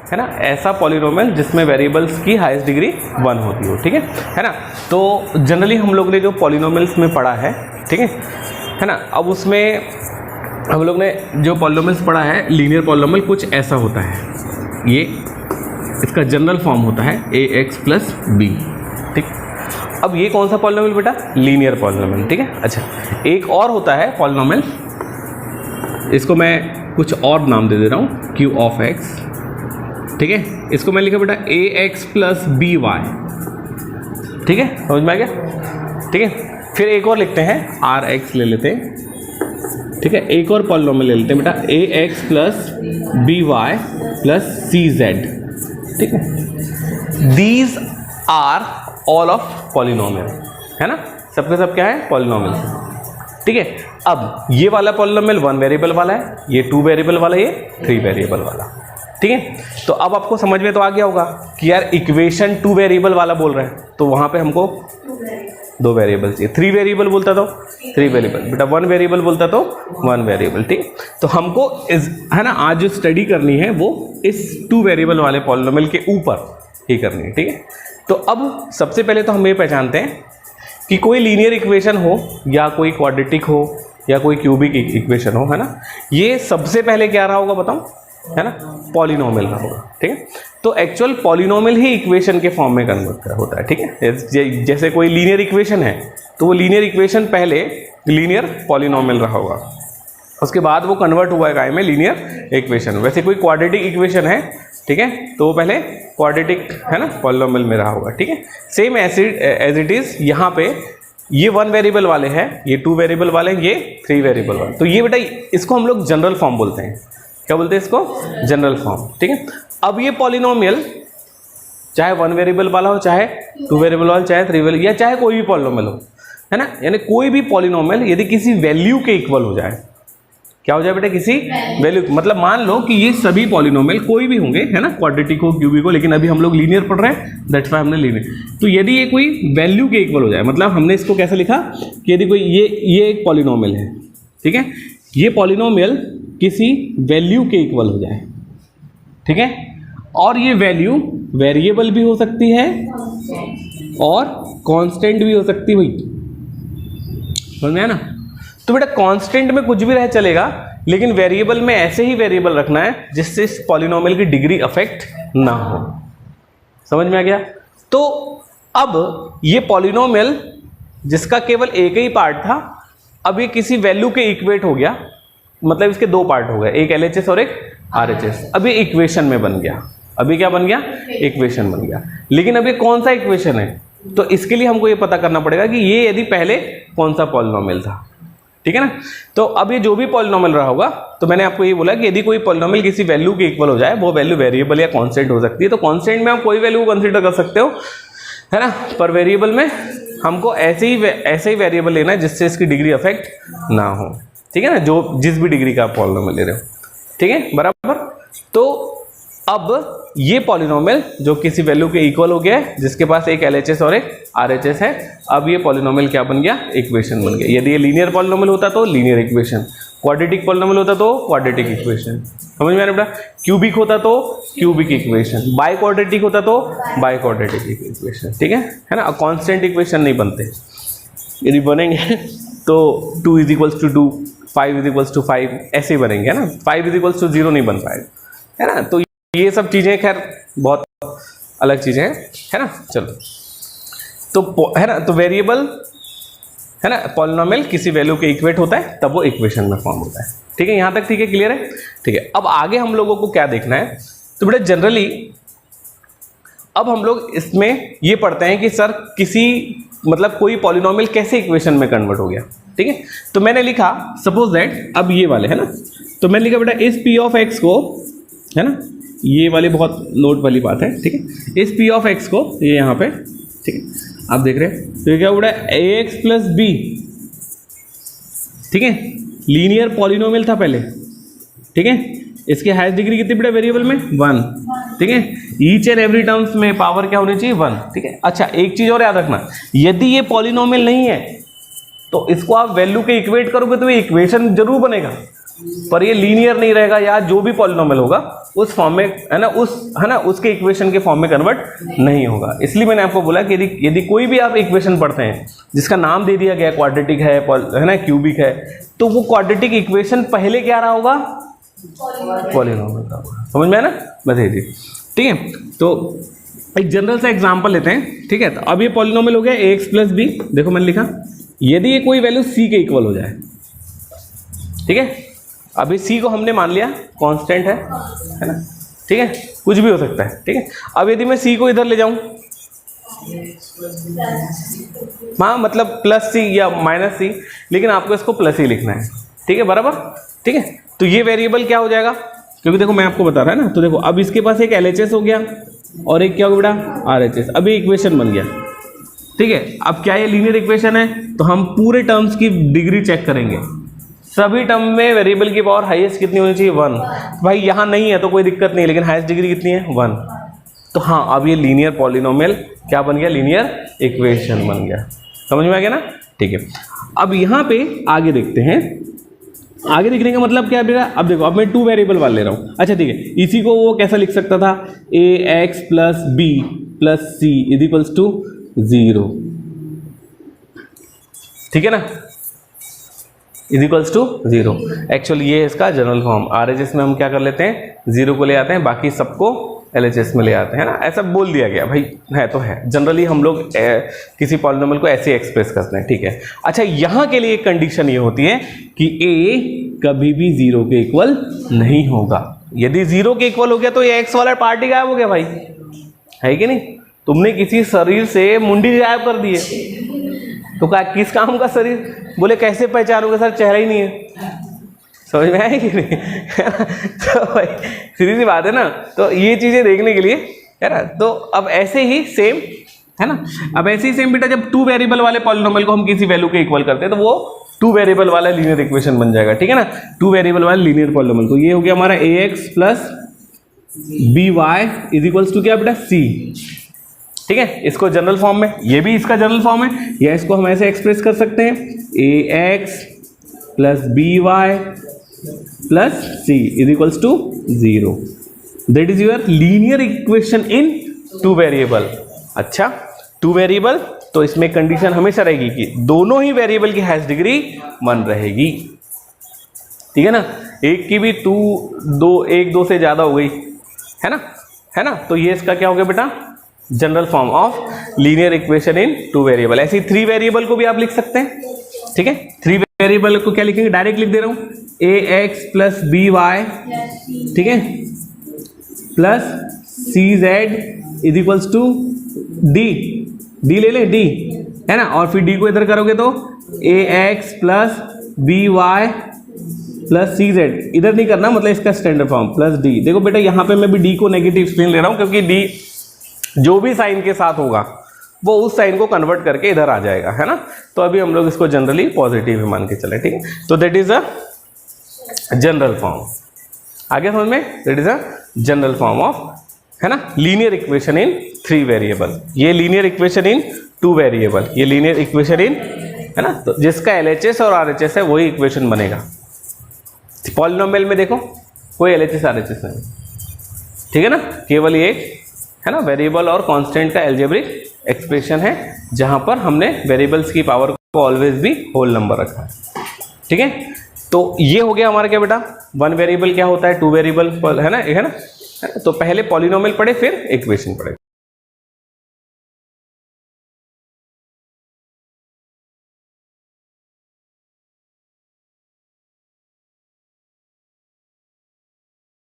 है ना, ऐसा पॉलिनोमियल जिसमें वेरिएबल्स की हाईएस्ट डिग्री 1 होती हो, ठीक है ना। तो जनरली हम लोग ने जो पॉलिनोमियल्स में पढ़ा है, ठीक है ना, अब उसमें हम लोग ने जो पॉलिनोमियल्स पढ़ा है, लीनियर पॉलिनोमियल कुछ ऐसा होता है, ये इसका जनरल फॉर्म होता है ax प्लस b, ठीक। अब ये कौन सा पॉलिनोमियल बेटा? लीनियर पॉलिनोमियल, ठीक है। अच्छा, एक और होता है पॉलिनोमियल, इसको मैं कुछ और नाम दे रहा हूँ, q ऑफ x, ठीक है। इसको मैं लिखा बेटा ax प्लस बी वाई, ठीक है, समझ में आ गया, ठीक है। फिर एक और लिखते हैं rx ले लेते हैं, ठीक है। एक और पॉलिनोमियल ले लेते हैं बेटा ax plus B Y plus C Z, ठीक है। These are all of polynomial, है ना, सबके सब क्या है? पॉलिनोमियल, ठीक है। अब ये वाला पॉलिनोमियल 1 वेरिएबल वाला है, ये 2 वेरिएबल वाला, ये 3 वेरिएबल वाला, ठीक है। तो अब आपको समझ में तो आ गया होगा कि यार इक्वेशन 2 वेरिएबल वाला बोल रहे हैं, तो वहां पे हमको 2 वेरिएबल चाहिए। 3 वेरिएबल बोलता तो 3 वेरिएबल, बेटा 1 वेरिएबल बोलता तो 1 वेरिएबल, ठीक। तो हमको है ना, आज जो स्टडी करनी है वो इस 2 वेरिएबल वाले पॉलिनोमियल के ऊपर ही करनी है, ठीक है। तो अब सबसे पहले तो हम ये पहचानते हैं कि कोई लीनियर इक्वेशन हो या कोई क्वाड्रेटिक हो या कोई क्यूबिक इक्वेशन हो, है ना, ये सबसे पहले क्या रहा होगा बताओ? है ना, पॉलिनोमियल रहा होगा, ठीक है। तो एक्चुअल पॉलिनोमियल ही इक्वेशन के फॉर्म में कन्वर्ट होता है, ठीक है। जैसे कोई लीनियर इक्वेशन है तो वो लीनियर इक्वेशन पहले लीनियर पॉलिनोमियल रहा होगा, उसके बाद वो कन्वर्ट हुआ है काय में? Linear equation. वैसे कोई क्वाड्रेटिक इक्वेशन है, ठीक है, तो वो पहले क्वाड्रेटिक, है ना, पॉलिनोमियल में रहा होगा, ठीक है। सेम एज इट इज यहाँ पे ये 1 वेरिएबल वाले हैं, ये 2 वेरिएबल वाले हैं, ये 3 वेरिएबल वाले। तो ये बेटा इसको हम लोग जनरल फॉर्म बोलते हैं। क्या बोलते हैं इसको? जनरल फॉर्म, ठीक है। अब ये पॉलिनोमियल चाहे 1 वेरिएबल वाला हो, चाहे 2 वेरिएबल वाला, चाहे 3 वेरिएबल, या चाहे कोई भी पॉलिनोमियल हो, है ना, यानी कोई भी पॉलिनोमियल यदि किसी वैल्यू के इक्वल हो जाए, क्या हो जाए बेटा? किसी वैल्यू, मतलब मान लो कि ये सभी पॉलिनोमियल कोई भी होंगे, है ना, क्वाड्रेटिक हो, क्यूबिक हो, लेकिन अभी हम लोग लीनियर पढ़ रहे हैं, दैट्स व्हाई हमने लीनियर। तो यदि ये कोई वैल्यू के इक्वल हो जाए, मतलब हमने इसको कैसे लिखा कि यदि कोई ये एक पॉलिनोमियल है, ठीक है, ये पॉलिनोमियल किसी वैल्यू के इक्वल हो जाए, ठीक है, और ये वैल्यू वेरिएबल भी हो सकती है और कांस्टेंट भी हो सकती हुई, समझ में आया ना। तो बेटा कांस्टेंट में कुछ भी रह चलेगा, लेकिन वेरिएबल में ऐसे ही वेरिएबल रखना है जिससे इस पॉलिनोमियल की डिग्री अफेक्ट ना हो, समझ में आ गया। तो अब ये पॉलिनोमियल जिसका केवल एक ही पार्ट था, अब ये किसी वैल्यू के इक्वेट हो गया, मतलब इसके 2 पार्ट हो गए, एक LHS और एक RHS। अब ये इक्वेशन में बन गया, अभी क्या बन गया? इक्वेशन बन गया। लेकिन अब ये कौन सा इक्वेशन है? तो इसके लिए हमको ये पता करना पड़ेगा कि ये यदि पहले कौन सा पॉलिनोमियल था, ठीक है ना। तो अब ये जो भी पॉलिनोमियल रहा होगा, तो मैंने आपको ये बोला कि यदि कोई पॉलिनोमियल किसी वैल्यू के इक्वल हो जाए, वो वैल्यू वेरिएबल या कांस्टेंट हो सकती है। तो कांस्टेंट में आप कोई वैल्यू कंसीडर कर सकते हो, है ना, पर वेरिएबल में हमको ऐसे ही वेरिएबल लेना है जिससे इसकी डिग्री अफेक्ट ना हो, ठीक है ना, जो जिस भी डिग्री का आप पॉलिनोमियल ले रहे हो, ठीक है, बराबर। तो अब ये पॉलिनोमियल जो किसी वैल्यू के इक्वल हो गया है, जिसके पास एक LHS और एक RHS है, अब ये पॉलिनोमियल क्या बन गया? इक्वेशन बन गया। यदि ये लीनियर पॉलिनोमियल होता तो लीनियर इक्वेशन, क्वाड्रेटिक पॉलिनोमियल होता तो क्वाड्रेटिक इक्वेशन, समझ में आ रहा है बेटा। क्यूबिक होता तो क्यूबिक इक्वेशन, बाई क्वाड्रेटिक होता तो बाई क्वाड्रेटिक इक्वेशन, ठीक है ना। कांस्टेंट इक्वेशन नहीं बनते, यदि बनेंगे तो 2 = 2, 5 = 5 ऐसे ही बनेंगे, है ना। 5 = 0 नहीं बन पाएगा, है ना। तो ये सब चीजें खैर बहुत अलग चीजें हैं, है ना। चलो, तो है ना, तो वेरिएबल, है ना, पॉलिनोमियल किसी वैल्यू के इक्वेट होता है, तब वो इक्वेशन में फॉर्म होता है, ठीक है। यहां तक ठीक है, क्लियर है, ठीक है। अब आगे हम लोगों को क्या देखना है? तो बेटा जनरली अब हम लोग इसमें ये पढ़ते हैं कि सर किसी, मतलब कोई पॉलिनोमियल कैसे इक्वेशन में कन्वर्ट हो गया, ठीक है। तो मैंने लिखा सपोज दैट, अब ये वाले, है ना, तो मैंने लिखा बेटा इस P ऑफ x को, है ना, ये वाली बहुत नोट वाली बात है, ठीक है। इस P ऑफ x को, ये यहाँ पे, ठीक है, आप देख रहे हैं, तो ये क्या हुआ? ax प्लस b, ठीक है, लीनियर पॉलिनोमियल था पहले, ठीक है। इसकी हाईएस्ट डिग्री कितनी बेटा? वेरिएबल में 1, ठीक है। ईच एंड एवरी टर्म्स में पावर क्या होनी चाहिए? 1, ठीक है। अच्छा, एक चीज और याद रखना, यदि ये पॉलिनोमियल नहीं है तो इसको आप वैल्यू के इक्वेट करोगे तो ये इक्वेशन जरूर बनेगा, पर ये लीनियर नहीं रहेगा, या जो भी पॉलिनोमियल होगा उस फॉर्म में, है ना, उसके इक्वेशन के फॉर्म में कन्वर्ट नहीं होगा। इसलिए मैंने आपको बोला कि यदि कोई भी आप इक्वेशन पढ़ते हैं जिसका नाम दे दिया गया क्वाड्रेटिक है ना, क्यूबिक है, तो वो क्वाड्रेटिक इक्वेशन पहले क्या रहा होगा, पॉलिनोमियल का होगा। समझ में है ना, बस ये चीज, ठीक है। तो एक जनरल सा एग्जांपल लेते हैं, ठीक है। तो अब ये पॉलिनोमियल हो गया ax प्लस बी, देखो मैंने लिखा, यदि ये कोई वैल्यू c के इक्वल हो जाए, ठीक है। अभी c को हमने मान लिया कांस्टेंट है ना, ठीक है, कुछ भी हो सकता है, ठीक है। अब यदि मैं c को इधर ले जाऊं, हाँ मतलब प्लस सी या माइनस सी, लेकिन आपको इसको प्लस ही लिखना है, ठीक है, बराबर, ठीक है। तो ये वेरिएबल क्या हो जाएगा, क्योंकि देखो मैं आपको बता रहा है ना, तो देखो अब इसके पास एक LHS हो गया और एक क्या हो गया बेटा, RHS। अभी इक्वेशन बन गया, ठीक है। अब क्या ये लीनियर इक्वेशन है, तो हम पूरे टर्म्स की डिग्री चेक करेंगे। सभी टर्म में वेरिएबल की पावर हाईएस्ट कितनी होनी चाहिए, 1। भाई यहाँ नहीं है तो कोई दिक्कत नहीं, लेकिन हाईएस्ट डिग्री कितनी है, 1। तो हाँ, अब ये लीनियर पॉलिनोमियल क्या बन गया, लीनियर इक्वेशन बन गया। समझ में आ गया ना, ठीक है। अब यहाँ पे आगे देखते हैं, आगे देखने का मतलब क्या है बेटा, अब देखो, अब मैं 2 वेरिएबल वाले ले रहा हूँ। अच्छा ठीक है, इसी को वो कैसा लिख सकता था, ax plus B plus C is equals to 0, ठीक है ना, इज इक्वल्स टू 0। एक्चुअली ये है इसका जनरल फॉर्म। RHS में हम क्या कर लेते हैं, 0 को ले आते हैं, बाकी सबको LHS में ले आते हैं ना, ऐसा बोल दिया गया भाई, है तो है। जनरली हम लोग किसी पॉलिनोमियल को ऐसे एक्सप्रेस करते हैं, ठीक है। अच्छा, यहाँ के लिए एक कंडीशन ये होती है कि a कभी भी 0 के इक्वल नहीं होगा। यदि 0 के इक्वल हो गया तो ये x वाला पार्ट ही गायब हो गया भाई, है कि नहीं। तुमने किसी शरीर से मुंडी गायब कर दी है, तो क्या किस काम का शरीर, बोले कैसे पहचानोगे सर, चेहरा ही नहीं है। समझ में आए कि नहीं तो भाई सीधी सी बात है ना। तो ये चीजें देखने के लिए, है ना, तो अब ऐसे ही सेम, है ना, अब ऐसे ही सेम बेटा, जब 2 वेरिएबल वाले पॉलिनोमियल को हम किसी वैल्यू के इक्वल करते हैं तो वो 2 वेरिएबल वाला लीनियर इक्वेशन बन जाएगा, ठीक है ना। 2 वेरिएबल वाले लीनियर पॉलिनोमियल को, ये हो गया हमारा ax plus B Y is equals to क्या बेटा, c, ठीक है। इसको जनरल फॉर्म में, ये भी इसका जनरल फॉर्म है, या इसको हम ऐसे एक्सप्रेस कर सकते हैं, ax plus B Y plus C is equals to 0। That is your linear equation in 2 variable. अच्छा, 2 वेरिएबल, तो इसमें कंडीशन हमेशा रहेगी कि दोनों ही वेरिएबल की हाईएस्ट डिग्री 1 रहेगी, ठीक है ना। एक की भी 1 2 से ज्यादा हो गई, है ना, तो ये इसका क्या हो गया बेटा, general form of linear equation in 2 variable. ऐसे ही 3 वेरिएबल को भी आप लिख सकते हैं, ठीक है। 3 वेरिएबल को क्या लिखेंगे, डायरेक्ट लिख दे रहा हूं, ax प्लस बी वाई, ठीक है, plus C Z is equals to D ले ले, डी, है ना, और फिर डी को इधर करोगे तो ax plus B Y plus C Z, इधर नहीं करना, मतलब इसका स्टैंडर्ड फॉर्म प्लस डी। देखो बेटा, यहाँ पे मैं भी डी को नेगेटिव स्पिन ले रहा हूं, क्योंकि डी जो भी साइन के साथ होगा वो उस साइन को कन्वर्ट करके इधर आ जाएगा, है ना। तो अभी हम लोग इसको जनरली पॉजिटिव ही मान के चले, ठीक है। तो that is a general form, आगे समझ में, that is a general form of, है ना, लीनियर इक्वेशन इन 3 वेरिएबल। ये लीनियर इक्वेशन इन 2 वेरिएबल, ये लीनियर इक्वेशन इन, है ना, तो जिसका LHS और RHS है वही इक्वेशन बनेगा। पॉलिनोमियल में देखो कोई LHS RHS नहीं, ठीक है ना, केवल ये है ना वेरिएबल और कांस्टेंट का अलजेब्रिक एक्सप्रेशन है, जहां पर हमने वेरिएबल्स की पावर को ऑलवेज भी होल नंबर रखा है, ठीक है। तो ये हो गया हमारा क्या बेटा, 1 वेरिएबल क्या होता है, 2 वेरिएबल, है ना, तो पहले पॉलिनोमियल पढ़े फिर इक्वेशन पढ़े।